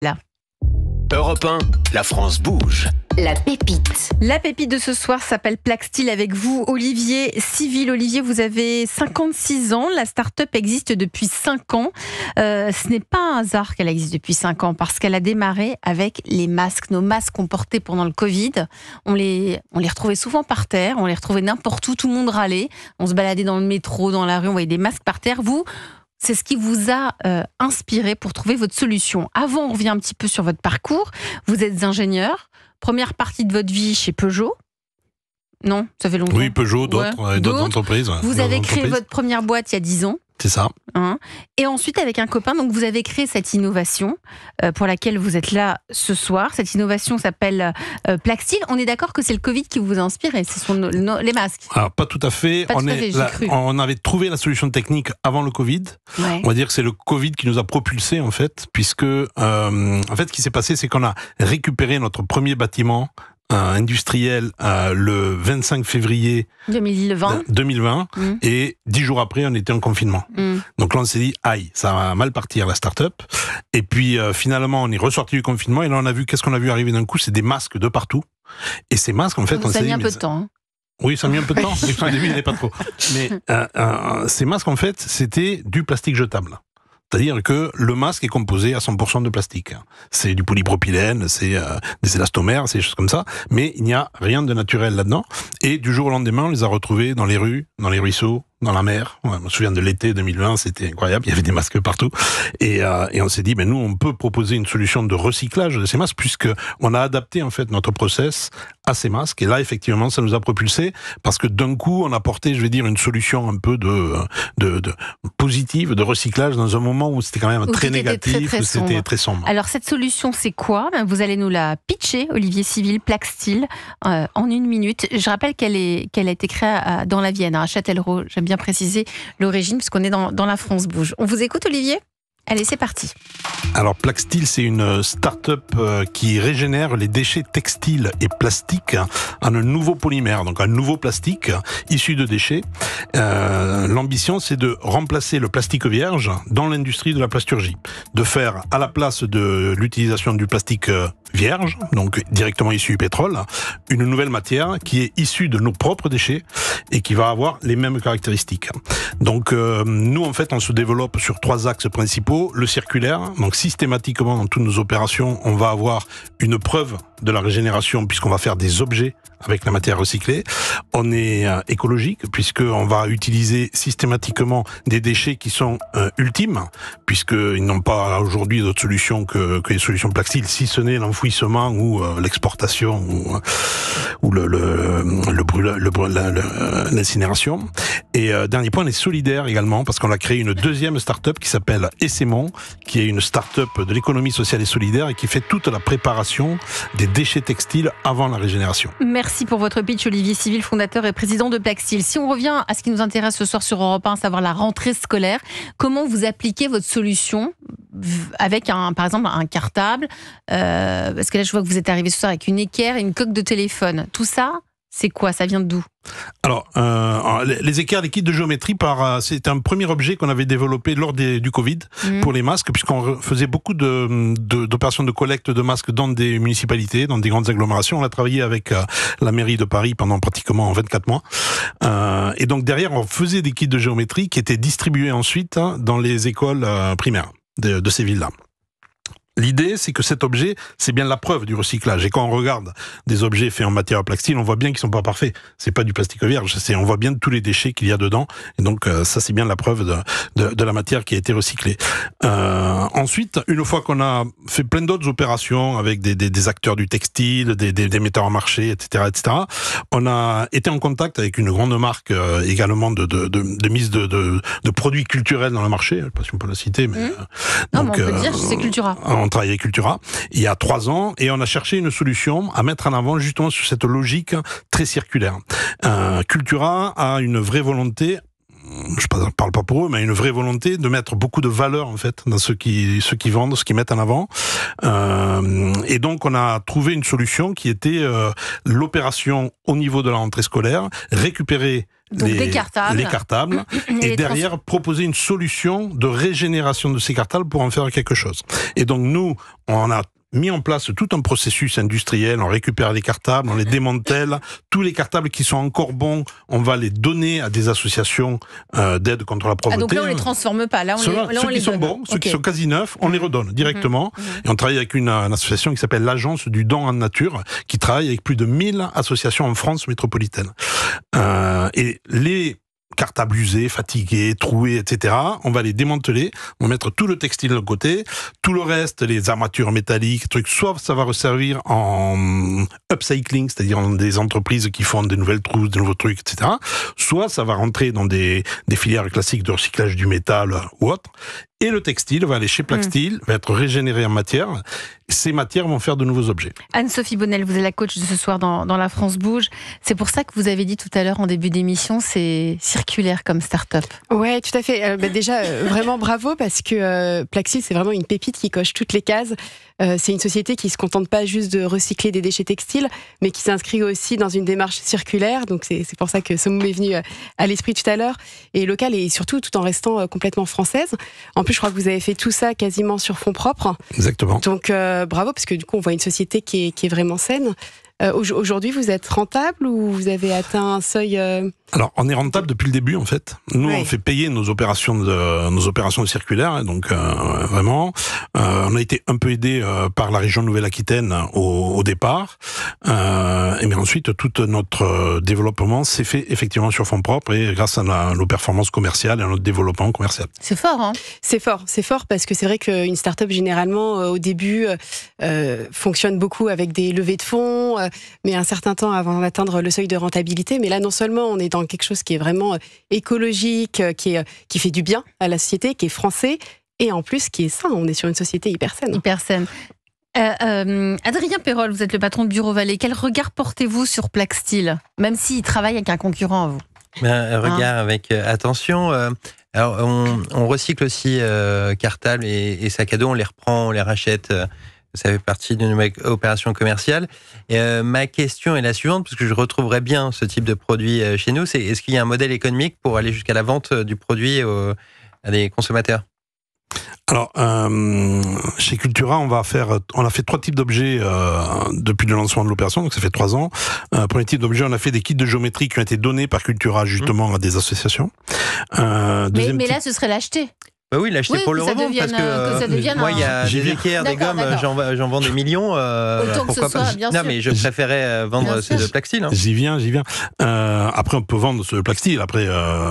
Là. Europe 1, la France bouge. La pépite. La pépite de ce soir s'appelle Plaxtil avec vous, Olivier Civil. Olivier, vous avez 56 ans. La start-up existe depuis 5 ans. Ce n'est pas un hasard qu'elle existe depuis 5 ans parce qu'elle a démarré avec les masques. Nos masques qu'on portait pendant le Covid, on les retrouvait souvent par terre, on les retrouvait n'importe où, tout le monde râlait. On se baladait dans le métro, dans la rue, on voyait des masques par terre. Vous, c'est ce qui vous a inspiré pour trouver votre solution. Avant, on revient un petit peu sur votre parcours. Vous êtes ingénieur. Première partie de votre vie chez Peugeot. Non, ça fait longtemps. Oui, Peugeot, d'autres entreprises. Vous avez créé votre première boîte il y a 10 ans. C'est ça. Et ensuite, avec un copain, donc vous avez créé cette innovation pour laquelle vous êtes là ce soir. Cette innovation s'appelle Plaxtil. On est d'accord que c'est le Covid qui vous a inspiré, ce sont les masques. Alors, pas tout à fait. On avait trouvé la solution technique avant le Covid. Ouais. On va dire que c'est le Covid qui nous a propulsés, en fait, puisque, ce qui s'est passé, c'est qu'on a récupéré notre premier bâtiment industriel le 25 février 2020 et 10 jours après on était en confinement. Donc là on s'est dit aïe, ça va mal partir la start-up, et puis finalement on est ressorti du confinement et là on a vu, qu'est-ce qu'on a vu arriver d'un coup, c'est des masques de partout, et ces masques en fait ça a mis un peu de temps. Oui, ça a mis un peu de temps, au début il n'y en avait pas trop, mais ces masques en fait c'était du plastique jetable. C'est-à-dire que le masque est composé à 100% de plastique. C'est du polypropylène, c'est des élastomères, c'est des choses comme ça, mais il n'y a rien de naturel là-dedans. Et du jour au lendemain, on les a retrouvés dans les rues, dans les ruisseaux, dans la mer. Je me souviens de l'été 2020, c'était incroyable, il y avait des masques partout. Et on s'est dit, nous, on peut proposer une solution de recyclage de ces masques, puisque on a adapté en fait notre process à ces masques. Et là, effectivement, ça nous a propulsé, parce que d'un coup, on a apporté, une solution un peu de positive, de recyclage, dans un moment où c'était quand même très négatif, où c'était très sombre. Alors, cette solution, c'est quoi ? Vous allez nous la pitcher, Olivier Civil, Plaxtil, en 1 minute. Je rappelle qu'elle a été créée dans la Vienne, à Châtellerault. J'aime bien préciser l'origine, puisqu'on est dans la France bouge. On vous écoute, Olivier ? Allez, c'est parti. Alors, Plaxtil, c'est une start-up qui régénère les déchets textiles et plastiques en un nouveau polymère, donc un nouveau plastique issu de déchets. L'ambition, c'est de remplacer le plastique vierge dans l'industrie de la plasturgie, de faire à la place de l'utilisation du plastique vierge, donc directement issu du pétrole, une nouvelle matière qui est issue de nos propres déchets et qui va avoir les mêmes caractéristiques. Donc nous, en fait, on se développe sur 3 axes principaux. Le circulaire, donc systématiquement dans toutes nos opérations, on va avoir une preuve de la régénération puisqu'on va faire des objets avec la matière recyclée. On est écologique puisqu'on va utiliser systématiquement des déchets qui sont ultimes, puisqu'ils n'ont pas aujourd'hui d'autre solution que les solutions Plaxtil, si ce n'est l'enfouissement ou l'exportation ou l'incinération. Et dernier point, on est solidaire également parce qu'on a créé une deuxième start-up qui s'appelle Essémon, qui est une start-up de l'économie sociale et solidaire et qui fait toute la préparation des déchets textiles avant la régénération. Merci pour votre pitch, Olivier Civil, fondateur et président de Plaxtil. Si on revient à ce qui nous intéresse ce soir sur Europe 1, à savoir la rentrée scolaire, comment vous appliquez votre solution avec par exemple un cartable, parce que là je vois que vous êtes arrivé ce soir avec une équerre et une coque de téléphone. Tout ça, c'est quoi ? Ça vient d'où ? Alors, les équerres, les kits de géométrie, c'est un premier objet qu'on avait développé lors du Covid pour les masques, puisqu'on faisait beaucoup d'opérations de collecte de masques dans des municipalités, dans des grandes agglomérations. On a travaillé avec la mairie de Paris pendant pratiquement 24 mois. Et donc derrière, on faisait des kits de géométrie qui étaient distribués ensuite dans les écoles primaires de ces villes-là. L'idée, c'est que cet objet, c'est bien la preuve du recyclage. Et quand on regarde des objets faits en matière Plaxtil, on voit bien qu'ils sont pas parfaits. C'est pas du plastique vierge. On voit bien tous les déchets qu'il y a dedans. Et donc, ça, c'est bien la preuve de la matière qui a été recyclée. Ensuite, une fois qu'on a fait plein d'autres opérations avec des acteurs du textile, des metteurs en marché, etc., on a été en contact avec une grande marque également de mise de produits culturels dans le marché. Je sais pas si on peut la citer, mais non, mais on peut dire que c'est Cultura. On travaillait avec Cultura il y a 3 ans et on a cherché une solution à mettre en avant justement sur cette logique très circulaire. Cultura a une vraie volonté je parle pas pour eux, mais une vraie volonté de mettre beaucoup de valeur en fait dans ce qu'ils vendent, ce qu'ils mettent en avant. Et donc on a trouvé une solution qui était l'opération au niveau de la rentrée scolaire, récupérer les cartables et derrière proposer une solution de régénération de ces cartables pour en faire quelque chose. Et donc nous, on a mis en place tout un processus industriel, on récupère les cartables, on les démantèle, tous les cartables qui sont encore bons, on va les donner à des associations d'aide contre la pauvreté. Donc là on les transforme pas, là on ceux les qui sont donne. bons, ceux qui sont quasi neufs, on les redonne directement. Et on travaille avec une association qui s'appelle l'Agence du don en nature, qui travaille avec plus de 1000 associations en France métropolitaine. Et les cartables usés, fatigués, troués, etc. On va les démanteler, on va mettre tout le textile de côté, tout le reste, les armatures métalliques, trucs, soit ça va resservir en upcycling, c'est-à-dire dans des entreprises qui font des nouvelles trousses, des nouveaux trucs, etc. Soit ça va rentrer dans des filières classiques de recyclage du métal ou autre. Et le textile va aller chez Plaxtil, va être régénéré en matière. Ces matières vont faire de nouveaux objets. Anne-Sophie Bonnel, vous êtes la coach de ce soir dans La France Bouge. C'est pour ça que vous avez dit tout à l'heure en début d'émission, c'est circulaire comme start-up. Ouais, tout à fait. Déjà, vraiment bravo parce que Plaxtil, c'est vraiment une pépite qui coche toutes les cases. C'est une société qui se contente pas juste de recycler des déchets textiles, mais qui s'inscrit aussi dans une démarche circulaire. Donc c'est pour ça que ce mot m'est venu à l'esprit tout à l'heure. Et local et surtout tout en restant complètement française. En plus, je crois que vous avez fait tout ça quasiment sur fonds propres. Exactement. Donc bravo, parce que du coup, on voit une société qui est vraiment saine. Aujourd'hui, vous êtes rentable ou vous avez atteint un seuil Alors, on est rentable depuis le début, en fait. Nous, on fait payer nos opérations circulaires, donc vraiment. On a été un peu aidé par la région Nouvelle-Aquitaine au départ, et mais ensuite tout notre développement s'est fait effectivement sur fonds propres et grâce à nos performances commerciales et à notre développement commercial. C'est fort, hein? C'est fort parce que c'est vrai qu'une start-up généralement au début fonctionne beaucoup avec des levées de fonds, mais un certain temps avant d'atteindre le seuil de rentabilité. Mais là, non seulement on est dans quelque chose qui est vraiment écologique, qui fait du bien à la société, qui est français, et en plus qui est sain. On est sur une société hyper saine. Hyper saine. Adrien Perrol, vous êtes le patron de Bureau Vallée. Quel regard portez-vous sur Plaxtil, même s'il travaille avec un concurrent à vous? Un regard avec attention. Alors, on recycle aussi cartables et sacs à dos, on les reprend, on les rachète. Ça fait partie d'une opération commerciale. Et ma question est la suivante, parce que je retrouverais bien ce type de produit chez nous. C'est est-ce qu'il y a un modèle économique pour aller jusqu'à la vente du produit à des consommateurs? Alors, chez Cultura, on a fait 3 types d'objets depuis le lancement de l'opération, donc ça fait 3 ans. Premier type d'objet, on a fait des kits de géométrie qui ont été donnés par Cultura justement à des associations. Mais là, ce serait l'acheter. Bah oui, l'acheter pour le revendre, parce que moi, il y a des équerres, des gommes, j'en vends des millions. Pourquoi pas? Non, mais je préférais vendre ceux de Plaxtil. Hein. J'y viens. Après, on peut vendre ce Plaxtil. Après,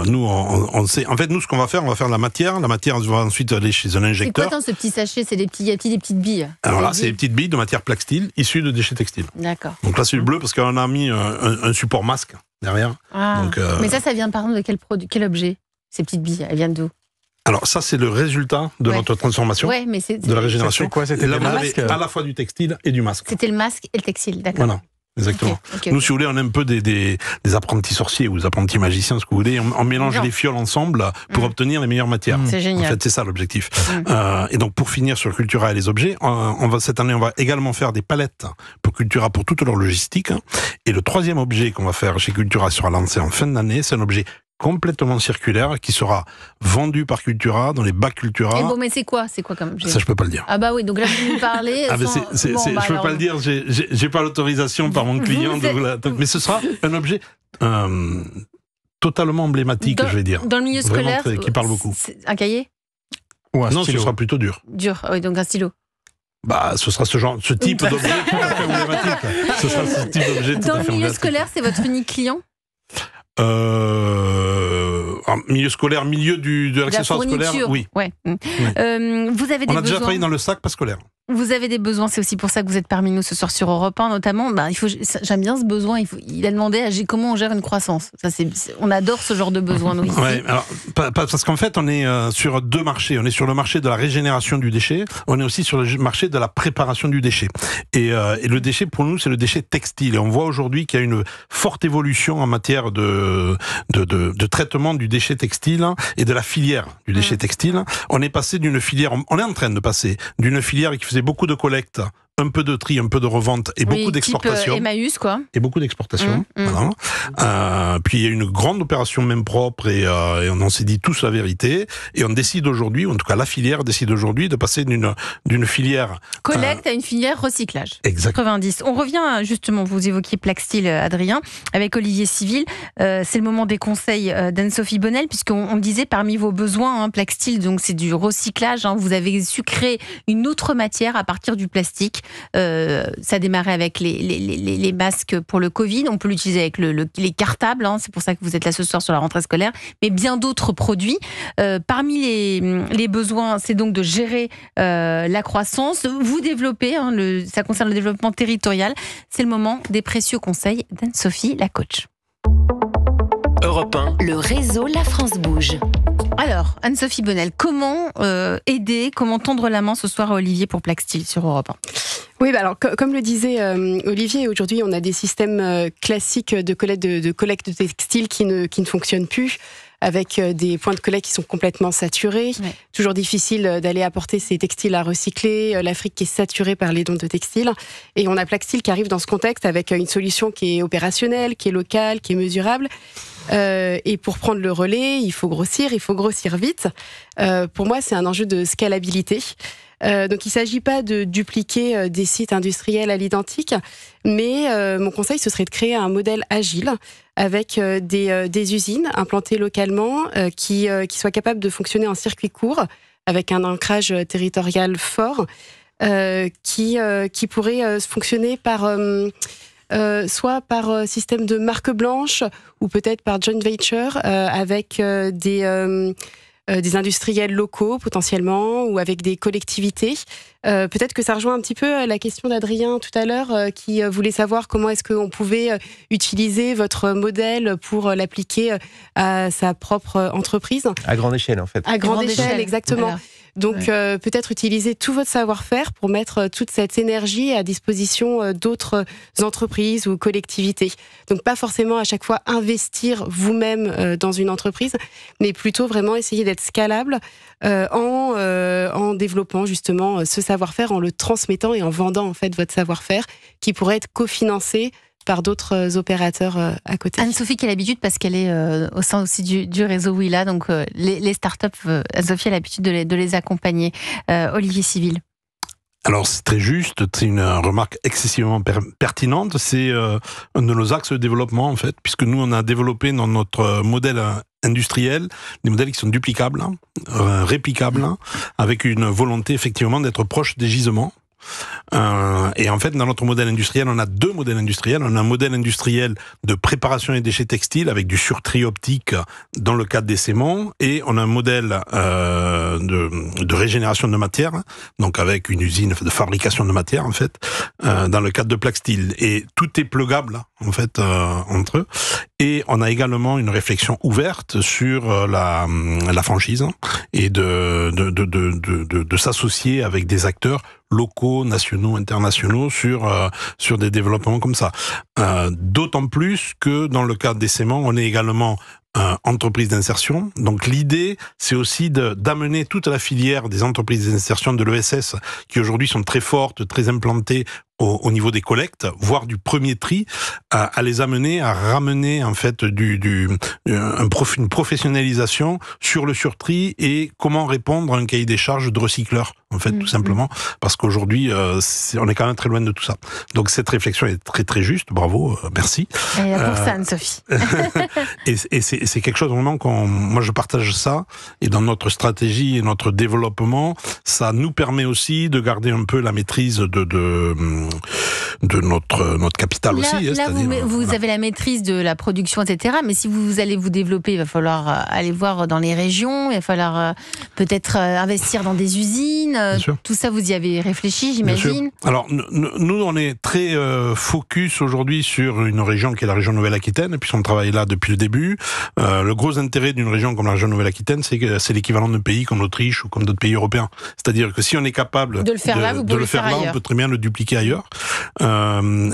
nous, on sait. En fait, nous, ce qu'on va faire, de la matière. La matière, on va ensuite aller chez un injecteur. C'est quoi dans ce petit sachet? C'est des petites billes. Alors là, c'est des petites billes de matière Plaxtil issues de déchets textiles. D'accord. Donc là, c'est le bleu parce qu'on a mis un support masque derrière. Ah. Donc, mais ça vient par exemple de quel produit, quel objet? Ces petites billes, elles viennent d'où? Alors ça, c'est le résultat de notre transformation, de la régénération. C'est quoi? C'était là, vous avez à la fois du textile et du masque. C'était le masque et le textile, d'accord. Voilà, exactement. Okay. Nous, si vous voulez, on est un peu des apprentis sorciers ou des apprentis magiciens, ce que vous voulez. On mélange les fioles ensemble pour obtenir les meilleures matières. C'est génial. En fait, c'est ça l'objectif. Et donc, pour finir sur Cultura et les objets, cette année, on va également faire des palettes pour Cultura pour toute leur logistique. Et le 3e objet qu'on va faire chez Cultura sera lancé en fin d'année. C'est un objet complètement circulaire qui sera vendu par Cultura dans les bacs Cultura. Et bon, mais c'est quoi comme objet? Ça, je peux pas le dire. Ah bah oui, donc là vous nous parlez. Je peux pas le dire. J'ai pas l'autorisation par mon client. Mais ce sera un objet totalement emblématique, je vais dire. Dans le milieu scolaire, qui parle beaucoup. Un cahier? Ou un stylo. stylo. Ce sera plutôt dur. Dur, oui, donc un stylo. Bah, ce sera ce type d'objet tout à fait emblématique. Ce sera ce type d'objet tout à fait emblématique. Dans le milieu scolaire, c'est votre unique client? En milieu scolaire, de l'accessoire scolaire, oui. Ouais. Vous avez des besoins. On a déjà travaillé dans le sac pas scolaire. Vous avez des besoins, c'est aussi pour ça que vous êtes parmi nous ce soir sur Europe 1 notamment. J'aime bien ce besoin. Il a demandé comment on gère une croissance. On adore ce genre de besoin, nous, ici. Ouais, alors, parce qu'en fait, on est sur 2 marchés. On est sur le marché de la régénération du déchet. On est aussi sur le marché de la préparation du déchet. Et le déchet, pour nous, c'est le déchet textile. Et on voit aujourd'hui qu'il y a une forte évolution en matière de traitement du déchet déchet textile et de la filière du déchet textile. On est passé d'une filière, on est en train de passer d'une filière qui faisait beaucoup de collecte, un peu de tri, un peu de revente et beaucoup d'exportation. Type Emmaüs, quoi. Et beaucoup d'exportation. Voilà. Puis il y a une grande opération même propre et on s'est dit tous la vérité. Et on décide aujourd'hui, ou en tout cas la filière décide aujourd'hui de passer d'une filière collecte à une filière recyclage. Exact. 90. On revient justement, vous évoquiez Plaxtil, Adrien, avec Olivier Civil. C'est le moment des conseils d'Anne-Sophie Bonnel, puisqu'on disait parmi vos besoins, Plaxtil, donc c'est du recyclage. Vous avez su créer une autre matière à partir du plastique. Ça démarrait avec les masques pour le Covid. On peut l'utiliser avec les cartables. C'est pour ça que vous êtes là ce soir sur la rentrée scolaire. Mais bien d'autres produits. Parmi les besoins, c'est donc de gérer la croissance. Vous développez, ça concerne le développement territorial. C'est le moment des précieux conseils d'Anne-Sophie, la coach. Europe 1. Le réseau La France Bouge. Alors, Anne-Sophie Bonnel, comment aider, comment tendre la main ce soir à Olivier pour Plaxtil sur Europe 1? Oui, alors comme le disait Olivier, aujourd'hui on a des systèmes classiques de collecte de textiles qui ne fonctionnent plus, avec des points de collecte qui sont complètement saturés. Ouais. Toujours difficile d'aller apporter ces textiles à recycler. L'Afrique qui est saturée par les dons de textiles. Et on a Plaxtil qui arrive dans ce contexte avec une solution qui est opérationnelle, qui est locale, qui est mesurable. Et pour prendre le relais, il faut grossir vite. Pour moi, c'est un enjeu de scalabilité. Donc il ne s'agit pas de dupliquer des sites industriels à l'identique, mais mon conseil, ce serait de créer un modèle agile avec des usines implantées localement qui soient capables de fonctionner en circuit court, avec un ancrage territorial fort, qui pourrait fonctionner par... soit par système de marque blanche ou peut-être par joint venture avec des industriels locaux potentiellement ou avec des collectivités. Peut-être que ça rejoint un petit peu la question d'Adrien tout à l'heure qui voulait savoir comment est-ce qu'on pouvait utiliser votre modèle pour l'appliquer à sa propre entreprise. À grande échelle en fait. À grande échelle, exactement. Voilà. Donc peut-être utiliser tout votre savoir-faire pour mettre toute cette énergie à disposition d'autres entreprises ou collectivités. Donc pas forcément à chaque fois investir vous-même dans une entreprise, mais plutôt vraiment essayer d'être scalable en développant justement ce savoir-faire, en le transmettant et en vendant en fait votre savoir-faire qui pourrait être cofinancé par d'autres opérateurs à côté. Anne-Sophie qui a l'habitude, parce qu'elle est au sein aussi du réseau Willa, donc les startups, Anne-Sophie a l'habitude de les accompagner. Olivier Civil. Alors c'est très juste, c'est une remarque excessivement pertinente, c'est un de nos axes de développement en fait, puisque nous on a développé dans notre modèle industriel des modèles qui sont duplicables, réplicables, avec une volonté effectivement d'être proche des gisements. Et en fait, dans notre modèle industriel, on a deux modèles industriels. On a un modèle industriel de préparation des déchets textiles avec du surtri optique dans le cadre des séments, et on a un modèle de régénération de matière, donc avec une usine de fabrication de matière en fait, dans le cadre de Plaxtil. Et tout est pluggable en fait entre eux. Et on a également une réflexion ouverte sur la franchise et de s'associer avec des acteurs locaux, nationaux, internationaux sur des développements comme ça. D'autant plus que dans le cadre des séments, on est également entreprise d'insertion. Donc l'idée, c'est aussi d'amener toute la filière des entreprises d'insertion de l'ESS, qui aujourd'hui sont très fortes, très implantées au niveau des collectes, voire du premier tri, à les amener à ramener en fait une professionnalisation sur le surtri et comment répondre à un cahier des charges de recycleurs en fait, tout simplement, parce qu'aujourd'hui on est quand même très loin de tout ça. Donc cette réflexion est très très juste, bravo, merci. Et pour ça, Anne-Sophie. et c'est quelque chose vraiment moi je partage ça, et dans notre stratégie et notre développement, ça nous permet aussi de garder un peu la maîtrise de notre capital là, aussi. Là, vous avez la maîtrise de la production, etc. Mais si vous allez vous développer, il va falloir aller voir dans les régions, il va falloir peut-être investir dans des usines. Tout ça, vous y avez réfléchi, j'imagine. Alors, nous, on est très focus aujourd'hui sur une région qui est la région Nouvelle-Aquitaine, et puis on travaille là depuis le début. Le gros intérêt d'une région comme la région Nouvelle-Aquitaine, c'est que c'est l'équivalent d'un pays comme l'Autriche ou comme d'autres pays européens. C'est-à-dire que si on est capable de le faire là, on peut très bien le dupliquer ailleurs.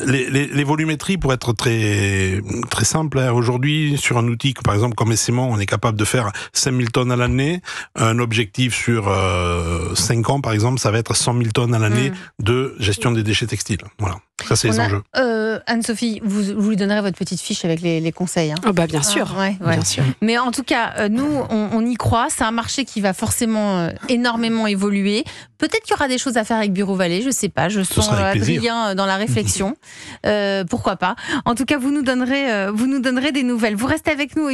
Les volumétries, pour être très très simple, hein, aujourd'hui, sur un outil par exemple comme Essément, on est capable de faire 5000 tonnes à l'année. Un objectif sur 5 ans, par exemple, ça va être 100 000 tonnes à l'année de gestion des déchets textiles. Voilà, ça c'est les enjeux. Anne-Sophie, vous lui donnerez votre petite fiche avec les conseils. Hein. Oh bah bien sûr. Bien sûr. Mais en tout cas, nous, on y croit. C'est un marché qui va forcément énormément évoluer. Peut-être qu'il y aura des choses à faire avec Bureau Vallée, je ne sais pas. Je sens Adrien dans la réflexion. Pourquoi pas. En tout cas, vous nous donnerez des nouvelles. Vous restez avec nous.